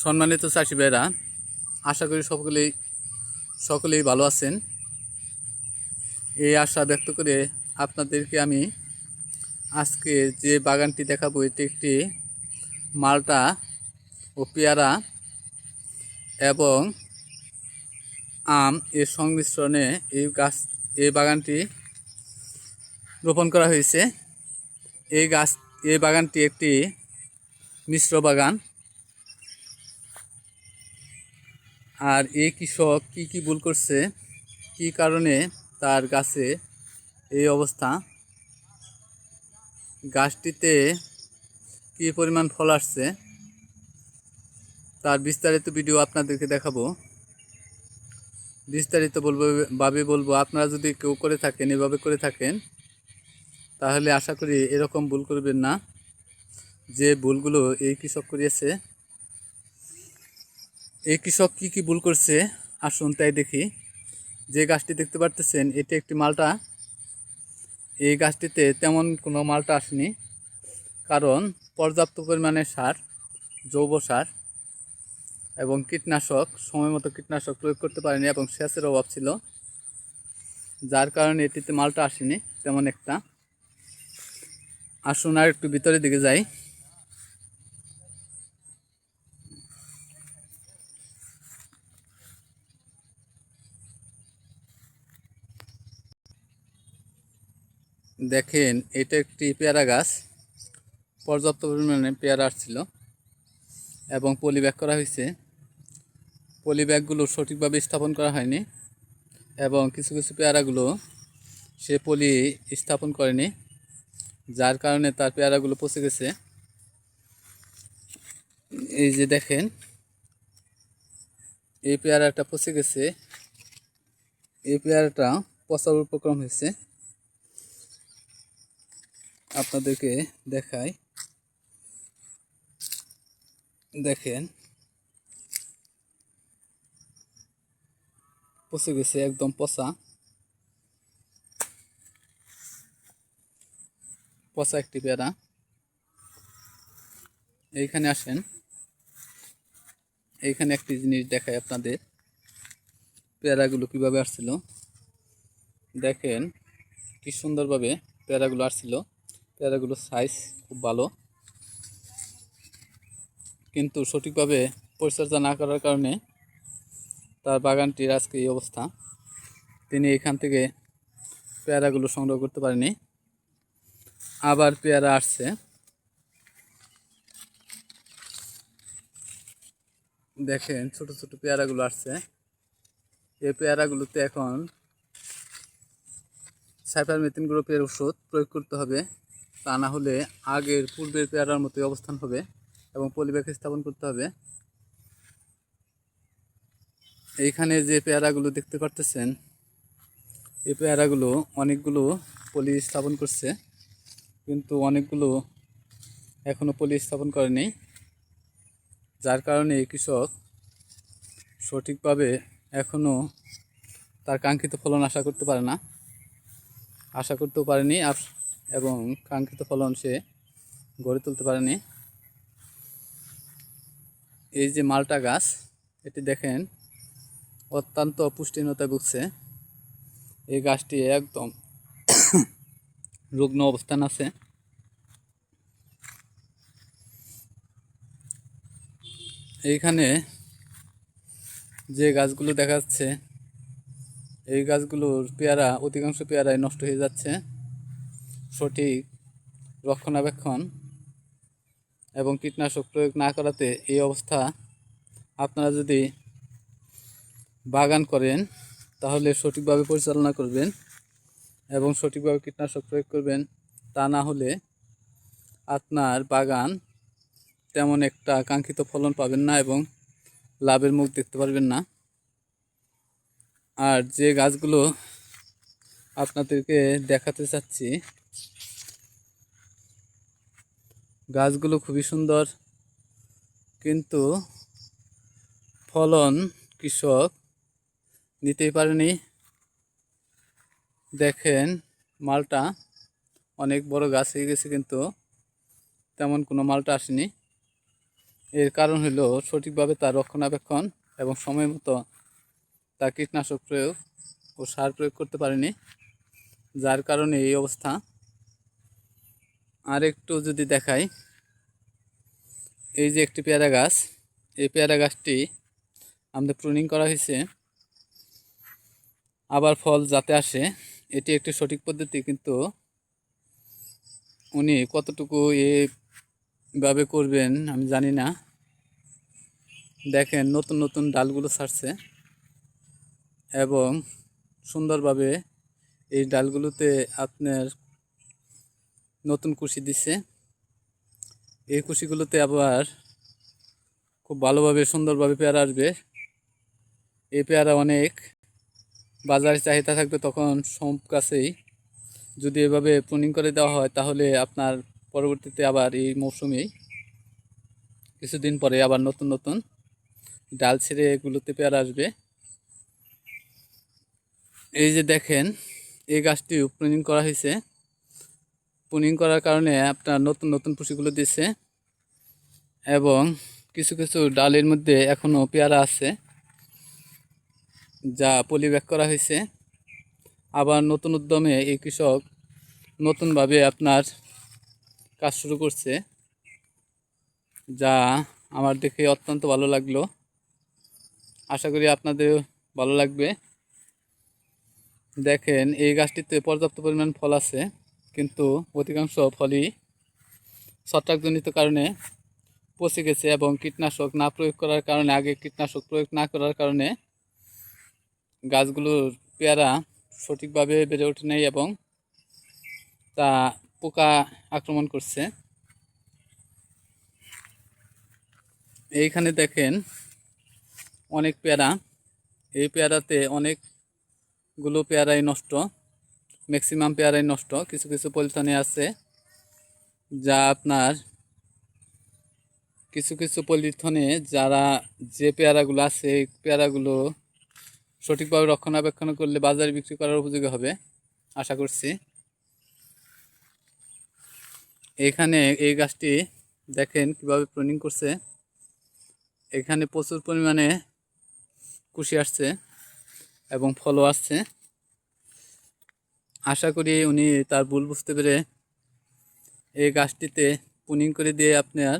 সম্মানিত চাষি ভাইরা, আশা করি সকলেই ভালো আছেন। এই আশা ব্যক্ত করে আপনাদেরকে আমি আজকে যে বাগানটি দেখাবো, এটি একটি মালটা ও পেয়ারা এবং আম এর সংমিশ্রণে এই বাগানটি রোপণ করা হয়েছে। এই বাগানটি একটি মিশ্র বাগান। আর এই কৃষক কি ভুল করছে, কি কারণে তার গাছে এই অবস্থা, গাছটিতে কি পরিমাণ ফল আসছে, তার বিস্তারিত ভিডিও আপনাদেরকে দেখাবো। বিস্তারিত বলবো। আপনারা যদি কেউ করে থাকেন, এভাবে করে থাকেন, তাহলে আশা করি এরকম ভুল করবেন না যে ভুলগুলো এই কৃষক করিয়েছে। এই কৃষক কি ভুল করছে আসুন তাই দেখি। যে গাছটি দেখতে পারতেছেন, এটি একটি মালটা। এই গাছটিতে তেমন কোনো মালটা আসেনি, কারণ পর্যাপ্ত পরিমাণে সার, জৈব সার এবং কীটনাশক, সময় মতো কীটনাশক প্রয়োগ করতে পারেনি এবং সেচের অভাব ছিল, যার কারণে এটিতে মালটা আসেনি তেমন একটা। আসুন আর একটু ভিতরের দিকে যাই। দেখেন, এটা একটি পেয়ারা গাছ। পর্যাপ্ত পরিমাণে পেয়ারা আসছিল এবং পলি ব্যাগ করা হয়েছে। পলি ব্যাগগুলো সঠিকভাবে স্থাপন করা হয়নি এবং কিছু পেয়ারাগুলো সে পলি স্থাপন করেনি, যার কারণে তার পেয়ারাগুলো পচে গেছে। এই যে দেখেন, এই পেয়ারাটা পচে গেছে। এই পেয়ারাটা পচার উপক্রম হয়েছে। আপনাদেরকে দেখাই, দেখেন পচে গেছে, একদম পচা একটি পেয়ারা। এইখানে আসেন, এইখানে একটি জিনিস দেখাই আপনাদের, পেয়ারাগুলো কিভাবে আসছিল। দেখেন কি সুন্দরভাবে পেয়ারাগুলো আসছিল। পেয়ারাগুলোর সাইজ খুব ভালো, কিন্তু সঠিকভাবে পরিচর্যা না করার কারণে তার বাগানটির আজকে এই অবস্থা। তিনি এখান থেকে পেয়ারাগুলো সংগ্রহ করতে পারেনি। আবার পেয়ারা আসছে, দেখেন ছোট ছোট পেয়ারাগুলো আসছে। এই পেয়ারাগুলোতে এখন সাইপারমেথ্রিন গ্রুপের ওষুধ প্রয়োগ করতে হবে, তা না হলে পূর্বের পেয়ারার মতোই অবস্থান হবে এবং পলিব্যাগ স্থাপন করতে হবে। এইখানে যে পেয়ারাগুলো দেখতে পারতেছেন, এই পেয়ারাগুলো অনেকগুলো পলি স্থাপন করছে, কিন্তু অনেকগুলো এখনও পলি স্থাপন করেনি, যার কারণে কৃষক সঠিকভাবে এখনও তার কাঙ্ক্ষিত ফলন আশা করতেও পারেনি এবং কাঙ্ক্ষিত ফলন সে গড়ে তুলতে পারেনি। এই যে মালটা গাছ, এটি দেখেন অত্যন্ত পুষ্টিহীনতায় ভুগছে। এই গাছটি একদম রুগ্ন অবস্থান আছে। এইখানে যে গাছগুলো দেখা যাচ্ছে, এই গাছগুলোর পেয়ারা, অধিকাংশ পেয়ারাই নষ্ট হয়ে যাচ্ছে। সঠিক রক্ষণাবেক্ষণ এবং কীটনাশক প্রয়োগ না করাতে এই অবস্থা। আপনারা যদি বাগান করেন তাহলে সঠিকভাবে পরিচালনা করবেন এবং সঠিকভাবে কীটনাশক প্রয়োগ করবেন, তা না হলে আপনার বাগান তেমন একটা কাঙ্ক্ষিত ফলন পাবেন না এবং লাভের মুখ দেখতে পারবেন না। আর যে গাছগুলো আপনাদেরকে দেখাতে চাচ্ছি, গাছগুলো খুবই সুন্দর, কিন্তু ফলন কৃষক নিতেই পারেনি। দেখেন মালটা অনেক বড় গাছ হয়ে গেছে, কিন্তু তেমন কোনো মালটা আসেনি। এর কারণ হলো সঠিকভাবে তার রক্ষণাবেক্ষণ এবং সময় মতো তার কীটনাশক প্রয়োগ ও সার প্রয়োগ করতে পারেনি, যার কারণে এই অবস্থা। আর একটু যদি দেখাই, এই যে একটি পেয়ারা গাছ, এই পেয়ারা গাছটি আমাদের প্রুনিং করা হয়েছে আবার ফল যাতে আসে, এটি একটি সঠিক পদ্ধতি, কিন্তু উনি কতটুকু এভাবে করবেন আমি জানি না। দেখেন নতুন নতুন ডালগুলো ছাড়ছে এবং সুন্দরভাবে এই ডালগুলোতে আপনার নতুন কুশি দিচ্ছে। এই কুশিগুলোতে আবার খুব ভালোভাবে সুন্দরভাবে পেয়ারা আসবে। এই পেয়ারা অনেক বাজারে চাহিদা থাকবে তখন সব গাছেই। যদি এভাবে প্রুনিং করে দেওয়া হয় তাহলে আপনার পরবর্তীতে আবার এই মৌসুমেই কিছুদিন পরে আবার নতুন নতুন ডাল ছেড়ে এগুলোতে পেয়ারা আসবে। এই যে দেখেন এই গাছটিও প্রুনিং করা হয়েছে। প্রুনিং করার কারণে আপনার নতুন নতুন কুশিগুলো দিচ্ছে এবং কিছু কিছু ডালের মধ্যে এখনও পেয়ারা আছে যা পলিব্যাগ করা হয়েছে। আবার নতুন উদ্যমে এই কৃষক নতুনভাবে আপনার কাজ শুরু করছে, যা আমার দেখে অত্যন্ত ভালো লাগলো। আশা করি আপনাদের ভালো লাগবে। দেখেন এই গাছটিতে পর্যাপ্ত পরিমাণ ফল আছে, কিন্তু অধিকাংশ ফলই ছত্রাকজনিত কারণে পচে গেছে এবং কীটনাশক না প্রয়োগ করার কারণে, আগে কীটনাশক প্রয়োগ না করার কারণে গাছগুলোর পেয়ারা সঠিকভাবে বেড়ে ওঠে নাই এবং তা পোকা আক্রমণ করছে। এইখানে দেখেন অনেক পেয়ারা, এই পেয়ারাতে অনেকগুলো পেয়ারাই নষ্ট, ম্যাক্সিমাম পেয়ারাই নষ্ট। কিছু কিছু পলিথিনে আছে যা আপনার কিছু কিছু পলিথিনে যারা যে পেয়ারাগুলো আছে এই পেয়ারাগুলো সঠিকভাবে রক্ষণাবেক্ষণ করলে বাজারে বিক্রি করার উপযোগী হবে আশা করছি। এখানে এই গাছটি দেখেন কিভাবে প্রুনিং করছে। এখানে প্রচুর পরিমাণে কুশি আসছে এবং ফলও আসছে। আশা করি উনি তার ভুল বুঝতে পেরে এই গাছটিতে প্রুনিং করে দিয়ে আপনার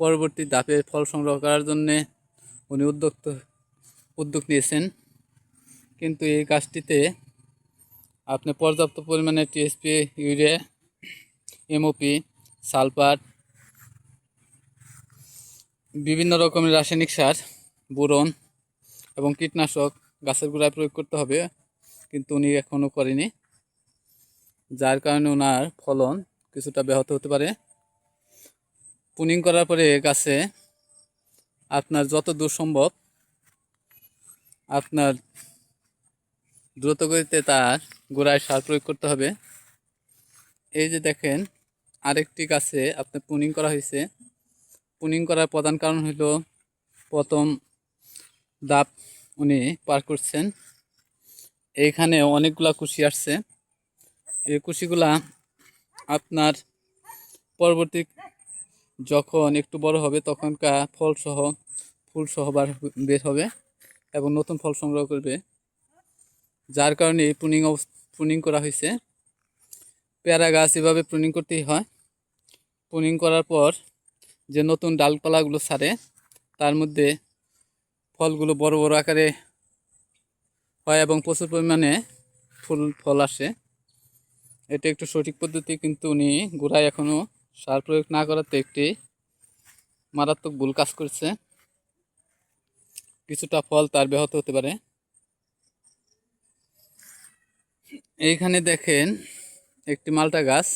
পরবর্তী ধাপে ফল সংগ্রহ করার জন্যে উনি উদ্যোগ নিয়েছেন। কিন্তু এই গাছটিতে আপনি পর্যাপ্ত পরিমাণে টিএসপি, ইউরিয়া, এমওপি, সালফার, বিভিন্ন রকমের রাসায়নিক সার, বোরন এবং কীটনাশক গাছের গোড়ায় প্রয়োগ করতে হবে, কিন্তু উনি এখনও করেনি, যার কারণে ওনার ফলন কিছুটা ব্যাহত হতে পারে। প্রুনিং করার পরে গাছে আপনার যত দূর সম্ভব আপনার দ্রুত গতিতে তার গোড়ায় সার প্রয়োগ করতে হবে। এই যে দেখেন আরেকটি গাছে আপনার প্রুনিং করা হয়েছে। প্রুনিং করার প্রধান কারণ হলো প্রথম ধাপ উনি পার করছেন। এইখানে অনেকগুলা কুশি আসছে। এই কুশিগুলা আপনার পরবর্তী যখন একটু বড় হবে তখনকার ফুলসহ বের হবে এবং নতুন ফল সংগ্রহ করবে, যার কারণে প্রুনিং করা হয়েছে। পেয়ারা গাছ এভাবে প্রুনিং করতেই হয়। প্রুনিং করার পর যে নতুন ডালপালাগুলো ছাড়ে তার মধ্যে ফলগুলো বড় বড় আকারে হয় এবং প্রচুর পরিমাণে ফল আসে। এটা একটু সঠিক পদ্ধতি, কিন্তু উনি গোড়ায় এখনও সার প্রয়োগ না করাতে একটি মারাত্মক ভুল কাজ করছে। কিছুটা ফল তার ব্যাহত হতে পারে। এইখানে দেখেন একটি মালটা গাছ।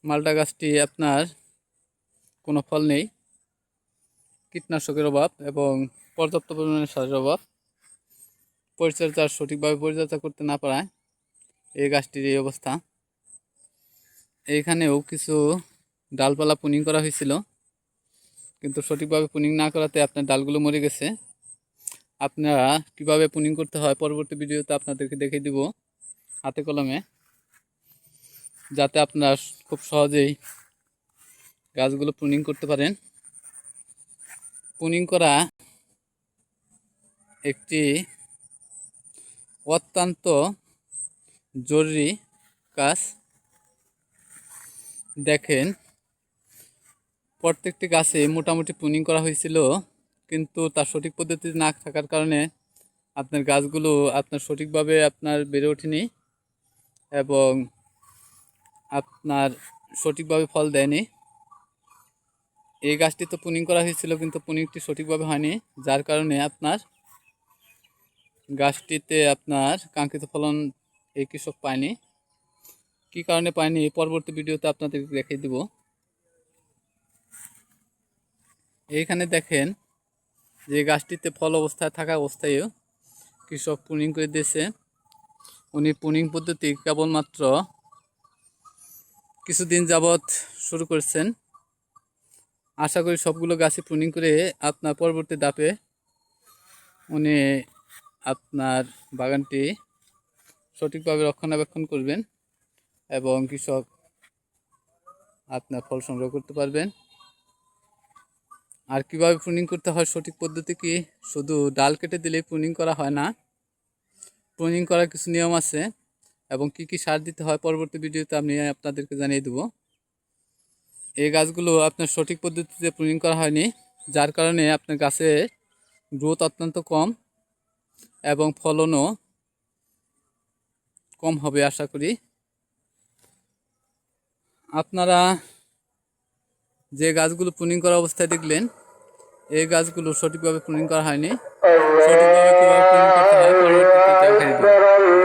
মালটা গাছটি আপনার কোনো ফল নেই, কীটনাশকের অভাব এবং পর্যাপ্ত পরিমাণে সারের অভাব, সঠিকভাবে পরিচর্যা করতে না পারায় এই গাছটির এই অবস্থা। এইখানেও কিছু ডালপালা প্রুনিং করা হয়েছিল, কিন্তু সঠিকভাবে প্রুনিং না করাতে আপনার ডালগুলো মরে গেছে। আপনারা কিভাবে প্রুনিং করতে হয় পরবর্তী ভিডিওতে আপনাদেরকে দেখিয়ে দিব হাতে কলমে, যাতে আপনারা খুব সহজেই গাছগুলো প্রুনিং করতে পারেন। পুনিং করা একটি অত্যন্ত জরুরি কাজ। দেখেন, প্রত্যেকটি গাছে মোটামুটি পুনিং করা হয়েছিল, কিন্তু তার সঠিক পদ্ধতি না থাকার কারণে আপনার গাছগুলো আপনার সঠিকভাবে আপনার বেড়ে ওঠেনি এবং আপনার সঠিকভাবে ফল দেয়নি। এই গাছটি তো পুনিং করা হয়েছিল, কিন্তু পুনিংটি সঠিকভাবে হয়নি, যার কারণে আপনার গাছটিতে আপনার কাঙ্ক্ষিত ফলন এই কৃষক পায়নি। কী কারণে পায়নি পরবর্তী ভিডিওতে আপনাদের দেখিয়ে দিব। এইখানে দেখেন যে গাছটিতে ফল অবস্থায় থাকা অবস্থায়ও কৃষক পুনিং করে দিয়েছে। উনি পুনিং পদ্ধতি কেবলমাত্র কিছুদিন যাবৎ শুরু করেছেন। আশা করি সবগুলো গাছই পুনিং করে আপনার পরবর্তী ধাপে উনি আপনার বাগানটি সঠিকভাবে রক্ষণাবেক্ষণ করবেন এবং কৃষক আপনার ফল সংগ্রহ করতে পারবেন। আর কিভাবে প্রুনিং করতে হয় সঠিক পদ্ধতি কি, শুধু ডাল কেটে দিলেই প্রুনিং করা হয় না। প্রুনিং করার কিছু নিয়ম আছে এবং কি কি সার দিতে হয় পরবর্তী ভিডিওতে আমি আপনাদেরকে জানিয়ে দেব। এই গাছগুলো আপনার সঠিক পদ্ধতিতে প্রুনিং করা হয়নি, যার কারণে আপনার গাছের গ্রোথ অত্যন্ত কম এবং ফলনও কম হবে আশা করি। আপনারা যে গাছগুলো প্রুনিং করা অবস্থায় দেখলেন, এই গাছগুলো সঠিকভাবে প্রুনিং করা হয়নি। সঠিকভাবে কীভাবে প্রুনিং করতে হয় পরবর্তীতে দেখাই দেব।